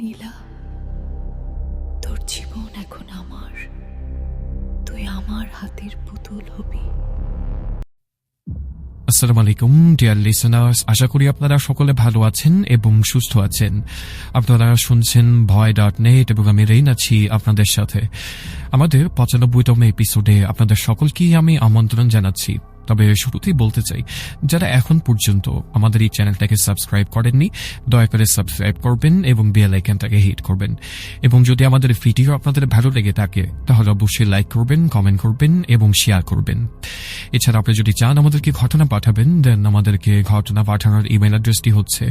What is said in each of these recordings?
নীলা, তোর জীবন এখন আমার। তুই আমার হাতের পুতুল হবি। আসসালামু আলাইকুম ডিয়ার লিসেনার্স, আশা করি আপনারা সকলে ভালো আছেন এবং সুস্থ আছেন। আপনারা শুনছেন ভয়.নেট এবং আমি রেইন আছি আপনাদের সাথে। আমাদের 95তম এপিসোডে আপনাদের সকলকেই আমি আমন্ত্রণ জানাচ্ছি। তবে শুরুতেই বলতে চাই, যারা এখন পর্যন্ত আমাদের এই চ্যানেলটাকে সাবস্ক্রাইব করেননি, দয়া করে সাবস্ক্রাইব করবেন এবং বেল আইকনটাকে হিট করবেন। এবং যদি আমাদের ভিডিও আপনাদের ভালো লেগে থাকে তাহলে অবশ্যই লাইক করবেন, কমেন্ট করবেন এবং শেয়ার করবেন। এছাড়া আপনি যদি চান আমাদেরকে ঘটনা পাঠাবেন, দেন আমাদেরকে ঘটনা পাঠানোর ইমেল অ্যাড্রেসটি হচ্ছে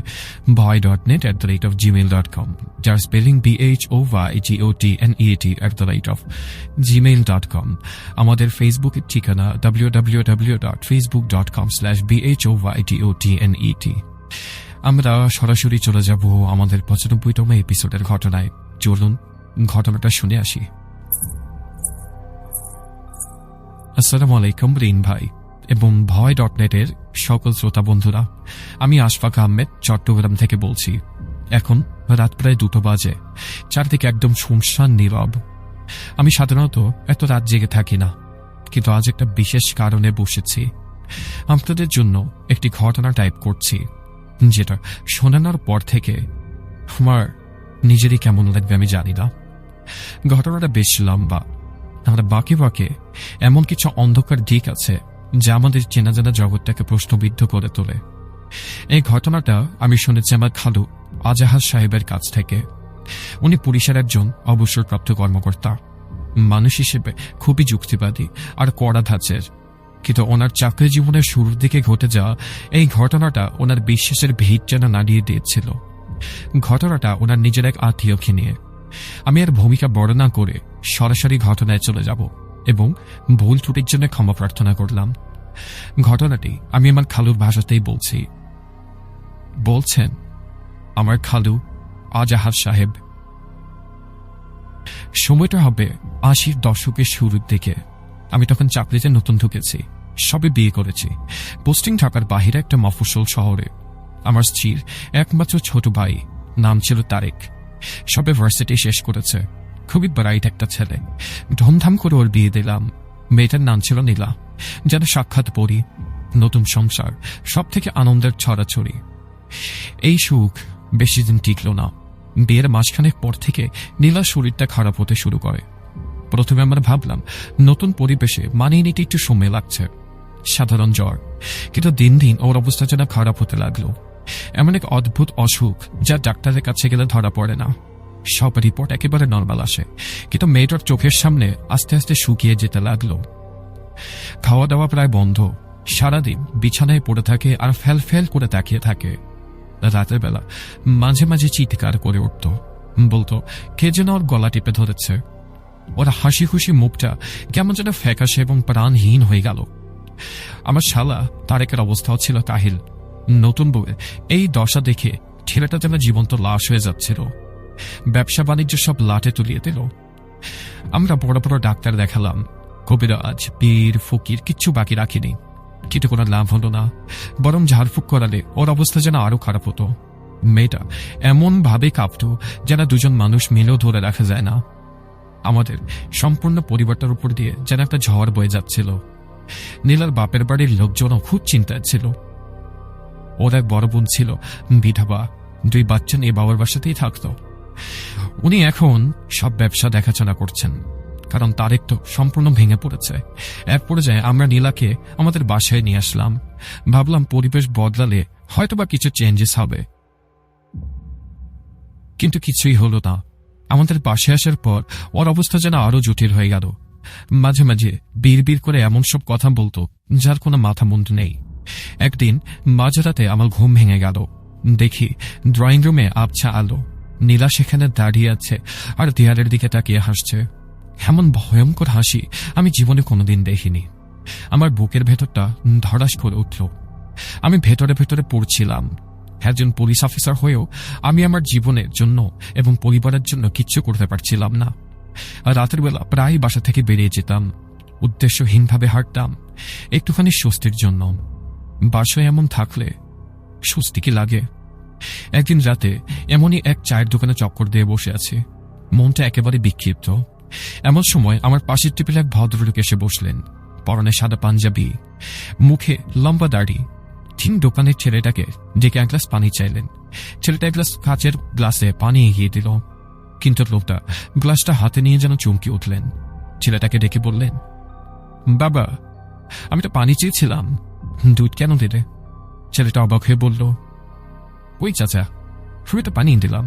boy.net@gmail.com, যার স্পেলিং BHOYGOTNET@gmail.com। আমাদের ফেসবুকের ঠিকানা www.facebook.com/BHOYGOTNET। আমরা সরাসরি চলে যাব আমাদের 95তম এপিসোডের ঘটনায়। চলুন ঘটনাটা শুনে আসি। আসসালামু আলাইকুম রিন ভাই এবং ভয়.নেটের সকল শ্রোতা বন্ধুরা। আমি আশফাক আহমেদ চট্টগ্রাম থেকে বলছি। এখন রাত প্রায় 2টো বাজে। চারদিকে একদম শুনশান নীরব। আমি সাধারণত এত রাত জেগে থাকি না, কিন্তু আজ একটা বিশেষ কারণে বসেছি। আপনাদের জন্য একটি ঘটনা টাইপ করছি, যেটা শোনানোর পর থেকে আমার নিজেরই কেমন লাগবে আমি জানি না। ঘটনাটা বেশ লম্বা। আমরা বাঁকে বাঁকে এমন কিছু অন্ধকার দিক আছে যা আমাদের চেনা জানা জগৎটাকে প্রশ্নবিদ্ধ করে তোলে। এই ঘটনাটা আমি শুনেছি আমার খালু আজাহার সাহেবের কাছ থেকে। উনি পুলিশের একজন অবসরপ্রাপ্ত কর্মকর্তা। মানুষ হিসেবে খুবই যুক্তিবাদী আর কড়া ধাঁচের, কিন্তু ওনার চাকরি জীবনের শুরুর দিকে ঘটে যাওয়া এই ঘটনাটা ওনার বিশ্বাসের ভিত যেন নাড়িয়ে দিয়েছিল। ঘটনাটা ওনার নিজের এক আত্মীয়কে নিয়ে। আমি আর ভূমিকা বর্ণনা করে সরাসরি ঘটনায় চলে যাব এবং ভুল ত্রুটির জন্য ক্ষমা প্রার্থনা করলাম। ঘটনাটি আমি আমার খালুর ভাষাতেই বলছেন আমার খালু আজাহার সাহেব। সময়টা হবে 80-র দশকের শুরুর দিকে। আমি তখন চাকরিতে নতুন ঢুকেছি, সবে বিয়ে করেছি। পোস্টিং ঢাকার বাহিরে একটা মফস্বল শহরে। আমার স্ত্রীর একমাত্র ছোট ভাই, নাম ছিল তারেক, সবে ভার্সিটি শেষ করেছে। খুবই ব্রাইট একটা ছেলে। ধুমধাম করে ওর বিয়ে দিলাম। মেয়েটার নাম ছিল নীলা। যেন সাক্ষাৎ পরি, নতুন সংসার, সব থেকে আনন্দের ছড়াছড়ি। এই সুখ বেশি দিন টিকল না। বিয়ের মাঝখানেক পর থেকে নীলার শরীরটা খারাপ হতে শুরু করে। প্রথমে আমরা ভাবলাম নতুন পরিবেশে মানিয়ে নিতে একটু সময় লাগছে, সাধারণ জ্বর। কিন্তু দিন দিন ওর অবস্থা যেন খারাপ হতে লাগলো। এমন এক অদ্ভুত অসুখ যা ডাক্তারের কাছে গেলে ধরা পড়ে না। সব রিপোর্ট একেবারে নর্মাল আসে, কিন্তু মেয়েটার চোখের সামনে আস্তে আস্তে শুকিয়ে যেতে লাগলো। খাওয়া দাওয়া প্রায় বন্ধ। সারাদিন বিছানায় পড়ে থাকে আর ফেল ফেল করে তাকিয়ে থাকে। রাতের বেলা মাঝে মাঝে চিৎকার করে উঠত, বলতো কে যেন ওর গলা টিপে ধরেছে। ওরা হাসি খুশি মুখটা কেমন যেন ফ্যাকাশে এবং প্রাণহীন হয়ে গেল। আমার শালা তারেকের অবস্থাও ছিল কাহিল। নতুন বউয়ের এই দশা দেখে ছেলেটা যেন জীবন্ত লাশ হয়ে যাচ্ছিল। ব্যবসা বাণিজ্য সব লাটে তুলিয়ে দিল। আমরা বড় বড় ডাক্তার দেখালাম, কবিরাজ, পীর, ফকির, কিচ্ছু বাকি রাখিনি, কিন্তু কোনো লাভ হলো না। বরং ঝাড়ফুঁক করালে ওর অবস্থা যেন আরো খারাপ হতো। মেয়েটা এমন ভাবে কাঁপত যেন দুজন মানুষ মিলেও ধরে রাখা যায় না। আমাদের সম্পূর্ণ পরিবারটার উপর দিয়ে যেন একটা ঝড় বয়ে যাচ্ছিল। নীলার বাপের বাড়ির লোকজনও খুব চিন্তায় ছিল। ওর এক বড় বোন ছিল বিধবা, 2 বাচ্চা নিয়ে বাবার বাসাতেই থাকত। উনি এখন সব ব্যবসা দেখাশোনা করছেন, কারণ তারেক তো সম্পূর্ণ ভেঙে পড়েছে। এক পর্যায়ে আমরা নীলাকে আমাদের বাসায় নিয়ে আসলাম। ভাবলাম পরিবেশ বদলালে হয়তোবা কিছু চেঞ্জেস হবে, কিন্তু কিছুই হলো না। আমাদের বাসায় আসার পর ওর অবস্থা যেন আরো জটিল হয়ে গেল। মাঝে মাঝে বিড় করে এমন সব কথা বলতো যার কোনো মাথা মুন্ড নেই। একদিন মাঝরাতে আমার ঘুম ভেঙে গেল। দেখি ড্রয়িং রুমে আবছা আলো। নীলা সেখানে দাঁড়িয়ে আছে আর দেয়ালের দিকে তাকিয়ে হাসছে। এমন ভয়ঙ্কর হাসি আমি জীবনে কোনোদিন দেখিনি। আমার বুকের ভেতরটা ধড়াস করে উঠল। আমি ভেতরে ভেতরে পড়ছিলাম। একজন পুলিশ অফিসার হয়েও আমি আমার জীবনের জন্য এবং পরিবারের জন্য কিচ্ছু করতে পারছিলাম না। আর রাতের বেলা প্রায় বাসা থেকে বেরিয়ে যেতাম। উদ্দেশ্যহীনভাবে হাঁটতাম একটুখানি স্বস্তির জন্য। বাসায় এমন থাকলে স্বস্তি কি লাগে? একদিন রাতে এমনই এক চায়ের দোকানে চক্কর দিয়ে বসে আছি, মনটা একেবারে বিক্ষিপ্ত। এমন সময় আমার পাশের টেবিলে এক ভদ্রলোক এসে বসলেন। পরনে সাদা পাঞ্জাবি, মুখে লম্বা দাড়ি। ঠিক দোকানের ছেলেটাকে ডেকে এক গ্লাস পানি চাইলেন। ছেলেটা এক গ্লাস কাচের গ্লাসে পানি এগিয়ে দিল, কিন্তু লোকটা গ্লাসটা হাতে নিয়ে যেন চমকে উঠলেন। ছেলেটাকে ডেকে বললেন, বাবা, আমি তো পানি চেয়েছিলাম, দুধ কেন দিলে? ছেলেটা অবাক হয়ে বলল, ওই চাচা, শুধু তো পানি দিলাম।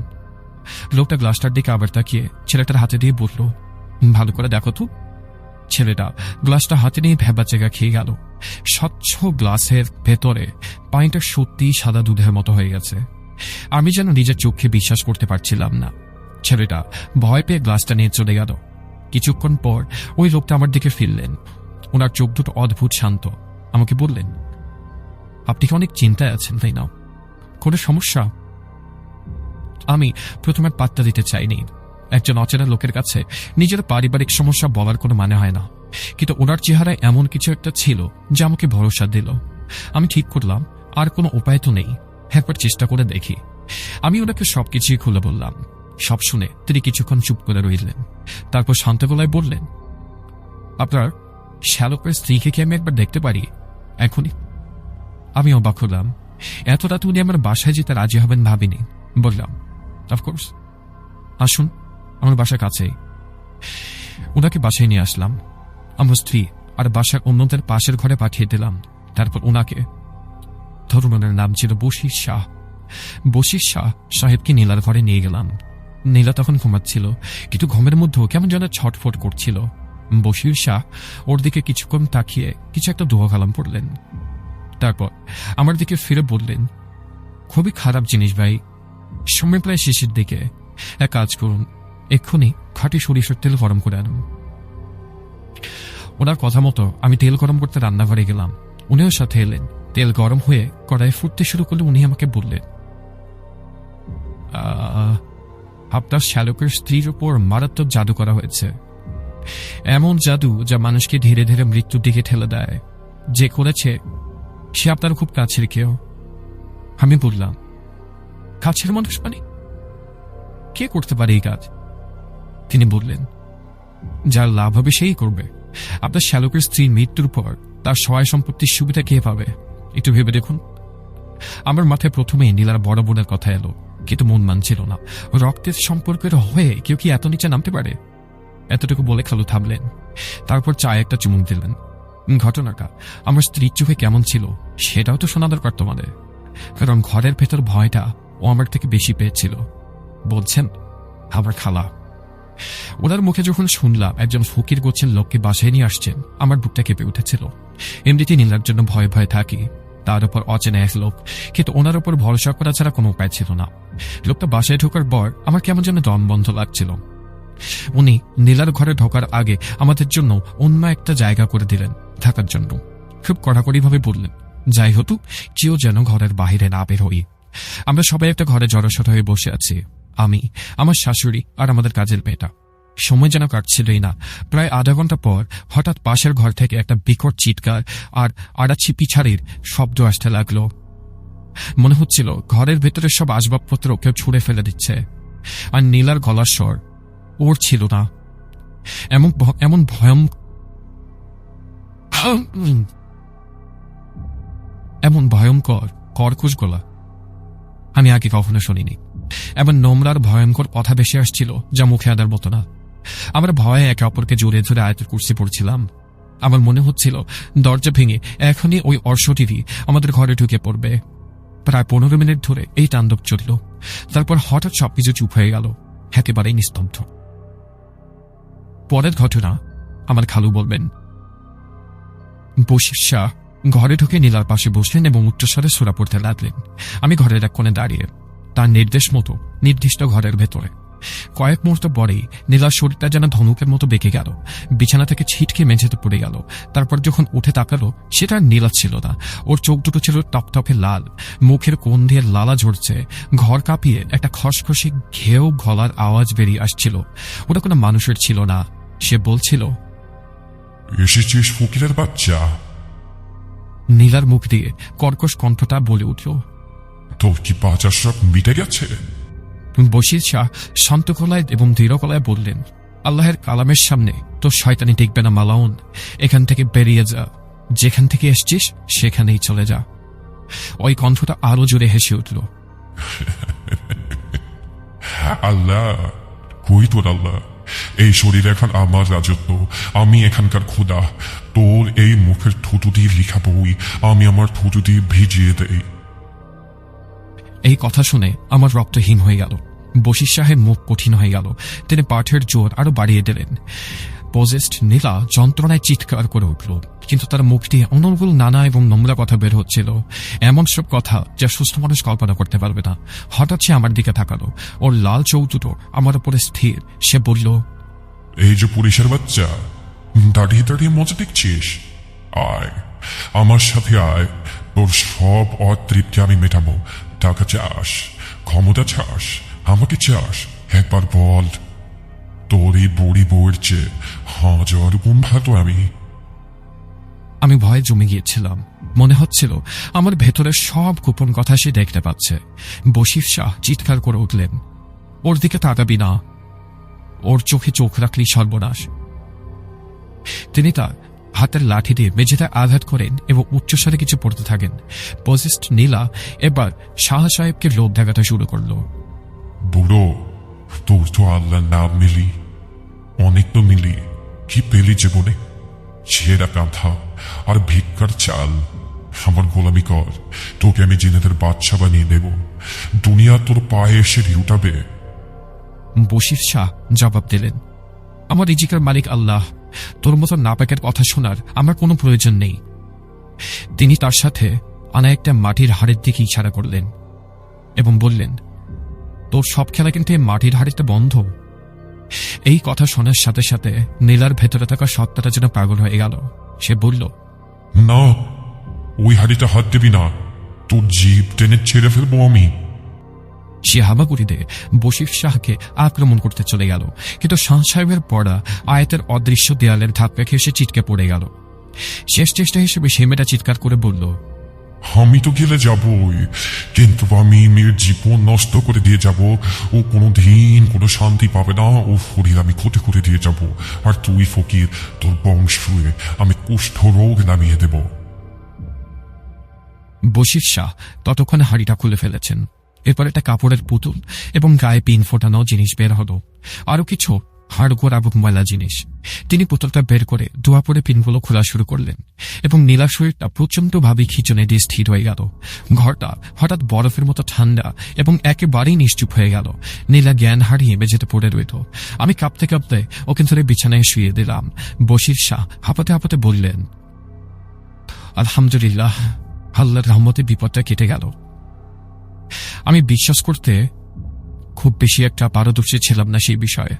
লোকটা গ্লাসটার দিকে আবার তাকিয়ে ছেলেটার হাতে দিয়ে বলল, ভালো করে দেখো তো। ছেলেটা গ্লাসটা হাতে নিয়ে ভেবা চেগা খেয়ে গেল। স্বচ্ছ গ্লাসের ভেতরে পানিটা সত্যি সাদা দুধের মতো হয়ে গেছে। আমি যেন নিজের চোখে বিশ্বাস করতে পারছিলাম না। ছেলেটা ভয় পেয়ে গ্লাসটা নিয়ে চলে গেল। কিছুক্ষণ পর ওই লোকটা আমার দিকে ফিরলেন। ওনার চোখ দুটো অদ্ভুত শান্ত। আমাকে বললেন, আপনি কি অনেক চিন্তায় আছেন, তাই না? কোনো সমস্যা? আমি প্রথমে পাত্তা দিতে চাইনি। একজন অচেনা লোকের কাছে নিজের পারিবারিক সমস্যা বলার কোনো মানে হয় না, কিন্তু ওনার চেহারায় এমন কিছু একটা ছিল যা আমাকে ভরসা দিল। আমি ঠিক করলাম আর কোনো উপায় তো নেই, একবার চেষ্টা করে দেখি। আমি ওনাকে সবকিছুই খুলে বললাম। সব শুনে তিনি কিছুক্ষণ চুপ করে রইলেন। তারপর শান্ত গলায় বললেন, আপনার শ্যালকের স্ত্রীকে কি আমি একবার দেখতে পারি এখনই? আমি অবাক হলাম। এত রাতে উনি আমার বাসায় যেতে রাজি হবেন ভাবিনি। বললাম, অফকোর্স, আসুন, আমার বাসার কাছেই। ওনাকে বাসায় নিয়ে আসলাম। আমার স্ত্রী আর বাসার অন্যদের পাশের ঘরে পাঠিয়ে দিলাম। তারপর ওনাকে, ধরুন ওনার নাম ছিল বশির শাহ, বশির শাহ সাহেবকে নীলার ঘরে নিয়ে গেলাম। নীলা তখন ঘুমাচ্ছিল, কিন্তু ঘুমের মধ্যেও কেমন যেন ছটফট করছিল। বশির শাহ ওর দিকে কিছুক্ষণ তাকিয়ে কিছু একটা দোয়া কালাম পড়লেন। তারপর আমার দিকে ফিরে বললেন, খুবই খারাপ জিনিস ভাই, সময় প্রায় শেষের দিকে। এক কাজ করুন, এক্ষুনি খাঁটি সরিষার তেল গরম করে আনুন। ওনার কথা মতো আমি তেল গরম করতে রান্নাঘরে গেলাম। উনিও সাথে এলেন। তেল গরম হয়ে কড়াইয়ে ফুটতে শুরু করলে উনি আমাকে বললেন, আপনার শ্যালকের স্ত্রীর উপর মারাত্মক জাদু করা হয়েছে। এমন জাদু যা মানুষকে ধীরে ধীরে মৃত্যুর দিকে ঠেলে দেয়। যে করেছে সে আপনার খুব কাছের কেউ। আমি বললাম, কাছের মানুষ মানে কে করতে পারে এই কাজ? তিনি বললেন, যার লাভ হবে সেই করবে। আপনার শ্যালকের স্ত্রীর মৃত্যুর পর তার সহায় সম্পত্তির সুবিধা কে পাবে একটু ভেবে দেখুন। আমার মাথায় প্রথমেই নীলার বড় বোনের কথা এলো, কিন্তু মন মানছিল না। রক্তের সম্পর্কের হয়ে কেউ কি এত নিচে নামতে পারে? এতটুকু বলে খালু থামলেন। তারপর চায়ে একটা চুমুক দিলেন। ঘটনাটা আমার স্ত্রীর চোখে কেমন ছিল সেটাও তো শোনা দরকার তোমাদের, কারণ ঘরের ভেতর ভয়টা ও আমার থেকে বেশি পেয়েছিল। বলছেন আমার খালা। ওনার মুখে যখন শুনলাম একজন ফকির গোছের লোককে বাসায় নিয়ে আসছেন, আমার বুকটা কেঁপে উঠেছিল। এমনিতেই নীলার জন্য ভয়ে ভয়ে থাকি, তার উপর অচেনা এক লোক, কিন্তু ওনার উপর ভরসা করা ছাড়া কোনো উপায় ছিল না। লোকটা বাসায় ঢোকার পর আমার কেমন যেন দম বন্ধ লাগছিল। উনি নীলার ঘরে ঢোকার আগে আমাদের জন্য অন্য একটা জায়গা করে দিলেন থাকার জন্য। খুব কড়াকড়িভাবে বললেন, যাই হতো কেউ যেন ঘরের বাহিরে না বের হই। আমরা সবাই একটা ঘরে জড়সড় হয়ে বসে আছি, আমি, আমার শাশুড়ি আর আমাদের কাজের মেয়েটা। সময় যেন কাটছিলই না। প্রায় আধা ঘন্টা পর হঠাৎ পাশের ঘর থেকে একটা বিকট চিৎকার আর আড়াচ্ছি পিছাড়ির শব্দ আসতে লাগলো। মনে হচ্ছিল ঘরের ভেতরের সব আসবাবপত্র কেউ ছুঁড়ে ফেলে দিচ্ছে। আর নীলার গলার স্বর ওর ছিল না, এমন ভয়ঙ্কর কর্কশ গলা আমি আগে কখনো শুনিনি। এমন নোংরার ভয়ঙ্কর কথা ভেসে আসছিল যা মুখে আনার মতো না। আমরা ভয়ে একে অপরকে জোরে ধরে আয়াতের কুরসি পড়ছিলাম। আমার মনে হচ্ছিল দরজা ভেঙে এখনই ওই অর্শটিভি আমাদের ঘরে ঢুকে পড়বে। প্রায় 15 মিনিট ধরে এই তাণ্ডব চলল। তারপর হঠাৎ সবকিছু চুপ হয়ে গেল, একেবারেই নিস্তব্ধ। পরের ঘটনা আমার খালু বলবেন। বশির শাহ ঘরে ঢুকে নীলার পাশে বসলেন এবং উচ্চস্বরে সূরা পড়তে লাগলেন। আমি ঘরের এক কোণে দাঁড়িয়ে, তার নির্দেশ মতো নির্দিষ্ট ঘরের ভেতরে। কয়েক মুহূর্ত পরেই নীলার শরীরটা যেন ধনুকের মতো বেঁকে গেল, বিছানা থেকে ছিটকে মেঝেতে পড়ে গেল। তারপর যখন উঠে তাকালো, সেটা আর নীলা ছিল না। ওর চোখ দুটো ছিল টকটকে লাল, মুখের কোণ দিয়ে লালা ঝরছে। ঘর কাঁপিয়ে একটা খসখসে ঘেউ গলার আওয়াজ বেরিয়ে আসছিল। ওটা কোনো মানুষের ছিল না। সে বলছিল, এসেছিস ফকিরের বাচ্চা? নীলার মুখ দিয়ে কর্কশ কণ্ঠটা বলে উঠল, তোর কি বাজার সব মিটে গেছে? বশির শাহ শান্ত গলায় এবং দৃঢ় গলায় বললেন, আল্লাহের কালামের সামনে তোর শয়তানি টিকবে না মালাউন। এখান থেকে বেরিয়ে যা, যেখান থেকে এসছিস সেখানেই চলে যা। ওই কণ্ঠটা আরো জোরে হেসে উঠল। আল্লাহ, কই তোর আল্লাহ? এই শরীর এখন আমার রাজত্ব, আমি এখানকার খোদা। তোর এই মুখের থুতু দিয়ে লেখা বই আমি আমার থুতু দিয়ে ভিজিয়ে দেই। এই কথা শুনে আমার রক্ত হিম হয়ে গেল। বশির শাহের মুখ কঠিন হয়ে গেল। তিনি পাঠের জোর আরো বাড়িয়ে দিলেন। পজেস্ট নীলা যন্ত্রণায় চিৎকার করে উঠল, কিন্তু তার মুখ দিয়ে অনর্গল নানা এবং নোংরা কথা বের হচ্ছিল, এমন সব কথা যা সুস্থ মানুষ কল্পনা করতে পারবে না। হঠাৎ সে আমার দিকে তাকালো, ওর লাল চোখ দুটো আমার উপরে স্থির। সে বলল, এই যে পুলিশের বাচ্চা, দাঁড়িয়ে দাঁড়িয়ে মজা দেখছিস? আয়, আমার সাথে আয়, তোর সব অতৃপ্তি আমি মেটাবো। টাকা চাস, ক্ষমতা চাস, আমাকে চাস? একবার বল। তোর এই বুড়ি বউয়ের চেয়ে হাজার গুণ ভালো আমি। আমি ভয়ে জমে গিয়েছিলাম। মনে হচ্ছিল আমার ভেতরের সব গোপন কথা সে দেখতে পাচ্ছে। বশির শাহ চিৎকার করে উঠলেন, ওর দিকে তাকাবি না, ওর চোখে চোখ রাখলেই সর্বনাশ। তিনি তার হাতের লাঠি দিয়ে মেঝেতে আঘাত করেন এবং উচ্চস্বরে কিছু পড়তে থাকেন। পজেস্ট নীলা এবার শাহ সাহেবকে লোভ দেখাতে শুরু করল। বুড়ো, তোর তো আল্লাহর নাম মিলি, অনেক তো মিলি। কি পেলি জীবনে? ছেঁড়া কাঁথা আর ভিক্ষার চাল। আমার গোলামি কর, তোকে আমি জিনেদের বাদশা বানিয়ে দেব। দুনিয়া তোর পায়ে এসে রিউটাবে। বশির শাহ জবাব দিলেন, আমার রিজিকের মালিক আল্লাহ, তোর মতো নাপাকের কথা শোনার আমার কোনো প্রয়োজন নেই। তিনি তার সাথে আনা একটা মাটির হাড়ের দিকে ইশারা করলেন এবং বললেন, তোর সব খেলা কিন্তু এই মাটির হাড়িটা বন্ধ। এই কথা শোনার সাথে সাথে নীলার ভেতরে থাকা সত্তাটা যেন পাগল হয়ে গেল। সে বলল, না, ওই হাড়িটা হাত দিবি না, তোর জিভ টেনে ছেড়ে ফেলবো আমি। সে হামাগুড়ি দিয়ে বশির শাহকে আক্রমণ করতে চলে গেল, কিন্তু শাহ সাহেবের পড়া আয়াতের অদৃশ্য দেয়ালের ধাক্কা খেয়ে সে চিটকে পড়ে গেল। শেষ চেষ্টা হিসেবে সে মেয়েটা চিৎকার করে বলল, আমি তো গেলে যাবই, কিন্তু আমি মেয়ের জীবন নষ্ট করে দিয়ে যাব। ও কোনোদিন কোনো শান্তি পাবে না। ও শরীর আমি ক্ষতি করে দিয়ে যাব। আর তুই ফকির, তোর বংশে আমি কুষ্ঠ রোগ নামিয়ে দেব। বশির শাহ ততক্ষণে হাড়িটা খুলে ফেলেছেন। এরপর একটা কাপড়ের পুতুল এবং গায়ে পিন ফোটানো জিনিস বের হলো, আরো কিছু হাড়গোড় এবং ময়লা জিনিস। তিনি পুতুলটা বের করে দোয়া পরে পিনগুলো খোলা শুরু করলেন এবং নীলা শরীরটা প্রচন্ডভাবে খিচুনে দিয়ে স্থির হয়ে গেল। ঘরটা হঠাৎ বরফের মতো ঠান্ডা এবং একেবারেই নিশ্চুপ হয়ে গেল। নীলা জ্ঞান হারিয়ে মেঝেতে পড়ে রইল। আমি কাঁপতে কাঁপতে ওকে ধরে বিছানায় শুয়ে দিলাম। বশির শাহ হাঁপাতে হাঁপাতে বললেন, আলহামদুলিল্লাহ, আল্লাহর রহমতে বিপদটা কেটে গেল। আমি বিশ্বাস করতে খুব বেশি একটা পারদর্শী ছিলাম না সেই বিষয়ে,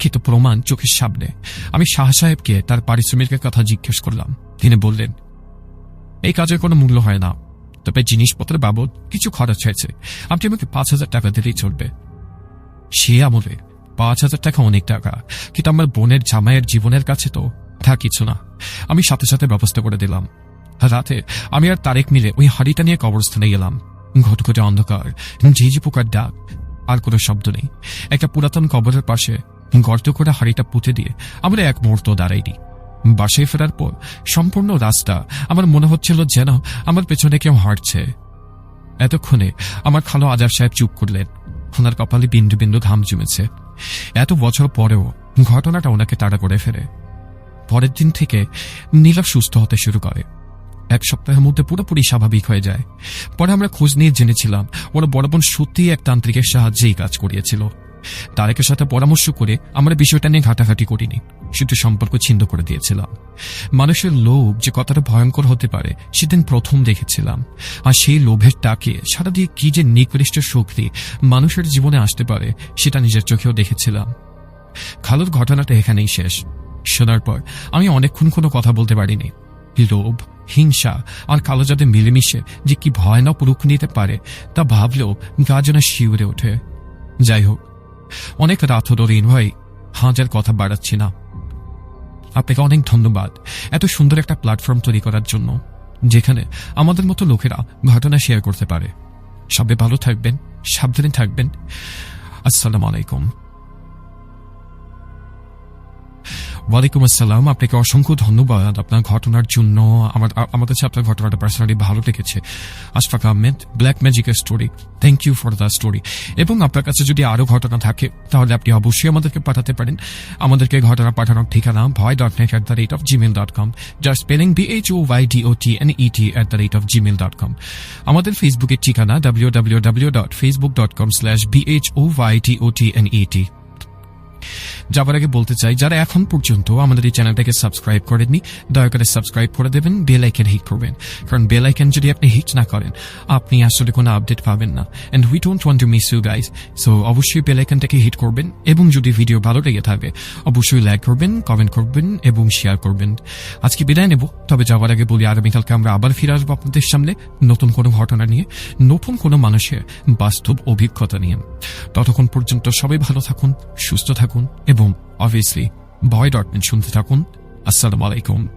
কিন্তু প্রমাণ চোখের সামনে। আমি শাহ সাহেবকে তার পারিশ্রমিকের কথা জিজ্ঞেস করলাম। তিনি বললেন, এই কাজের কোনো মূল্য হয় না, তবে জিনিসপত্রের বাবদ কিছু খরচ হয়েছে। আপনি আমাকে 5,000 টাকা দিলেই চলবে। সে আমলে 5,000 টাকা অনেক টাকা, কিন্তু আমার বোনের জামাইয়ের জীবনের কাছে তো তা কিছু না। আমি সাথে সাথে ব্যবস্থা করে দিলাম। রাতে আমি আর তারেক মিলে ওই হাড়িটা নিয়ে কবরস্থানে গেলাম। ঘটঘটে অন্ধকার, ঝিঝি পোকার ডাক, আর কোনো শব্দ নেই। একটা পুরাতন কবরের পাশে গর্ত করে হাড়িটা পুঁতে দিয়ে আমরা এক মুহূর্ত দাঁড়াইনি। বাসায় ফেরার পর সম্পূর্ণ রাস্তা আমার মনে হচ্ছিল যেন আমার পেছনে কেউ হাঁটছে। এতক্ষণে আমার খালো আজার সাহেব চুপ করলেন। ওনার কপালে বিন্দু বিন্দু ঘাম জমেছে। এত বছর পরেও ঘটনাটা ওনাকে তাড়া করে ফেলে। পরের দিন থেকে নীলা সুস্থ হতে শুরু করে। 1 সপ্তাহের মধ্যে পুরোপুরি স্বাভাবিক হয়ে যায়। পরে আমরা খোঁজ নিয়ে জেনেছিলাম ওরা বড় বোন সত্যিই এক তান্ত্রিকের সাহায্যেই কাজ করিয়েছিল। তারেকের সাথে পরামর্শ করে আমরা বিষয়টা নিয়ে ঘাটাঘাটি করিনি, শুধু সম্পর্ক ছিন্ন করে দিয়েছিলাম। মানুষের লোভ যে কতটা ভয়ঙ্কর হতে পারে সেদিন প্রথম দেখেছিলাম। আর সেই লোভের টাকে সারা দিয়ে কি যে নিকৃষ্ট শক্তি মানুষের জীবনে আসতে পারে সেটা নিজের চোখেও দেখেছিলাম। খালুর ঘটনাটা এখানেই শেষ। শোনার পর আমি অনেকক্ষণ কোনো কথা বলতে পারিনি। লোভ, হিংসা আর কালো জাদু মিলেমিশে যে কি ভয়ানক রূপ নিতে পারে তা ভাবলেও গা যেন শিউরে ওঠে। যাই হোক, অনেক রাত হলো রিন ভাই, হাজার কথা বাড়াচ্ছি না। আপনাকে অনেক ধন্যবাদ এত সুন্দর একটা প্ল্যাটফর্ম তৈরি করার জন্য, যেখানে আমাদের মতো লোকেরা ঘটনা শেয়ার করতে পারে। সবাই ভালো থাকবেন, সাবধানে থাকবেন। আসসালামু আলাইকুম। ওয়ালাইকুম আসসালাম। আপনাকে অসংখ্য ধন্যবাদ আপনার ঘটনার জন্য। আমার কাছে আপনার ঘটনাটা পার্সোনালি ভালো লেগেছে। আশফাক আহমেদ, ব্ল্যাক ম্যাজিকের story. Thank you for the story. এবং আপনার কাছে যদি আরো ঘটনা থাকে তাহলে আপনি অবশ্যই আমাদেরকে পাঠাতে পারেন। আমাদেরকে ঘটনা পাঠানোর ঠিকানা voy.net@gmail.com, যার স্পেলিং BHOYDOTNET@gmail.com। আমাদের ফেসবুকের ঠিকানা www.facebook.com/BHOYDOTNET। যাবার আগে বলতে চাই, যারা এখন পর্যন্ত আমাদের এই চ্যানেলটাকে সাবস্ক্রাইব করেননি, দয়া করে সাবস্ক্রাইব করে দেবেন, বেল আইকন হিট করবেন। কারণ বেল আইকন যদি আপনি হিট না করেন আপনি আসলে কোনো আপডেট পাবেন না, and we don't want to miss you guys. So অবশ্যই বেল আইকনটাকে হিট করবেন, এবং যদি ভিডিও ভালো লেগে থাকে অবশ্যই লাইক করবেন, কমেন্ট করবেন এবং শেয়ার করবেন। আজকে বিদায় নেব, তবে যাওয়ার আগে বলি আগামীকালকে আমরা আবার ফিরে আসবো আপনাদের সামনে নতুন কোনো ঘটনা নিয়ে, নতুন কোনো মানুষের বাস্তব অভিজ্ঞতা নিয়ে। ততক্ষণ পর্যন্ত সবাই ভালো থাকুন, সুস্থ থাকুন এবং অবভিয়াসলি ভয়.net শুনতে থাকুন। আসসালামু আলাইকুম।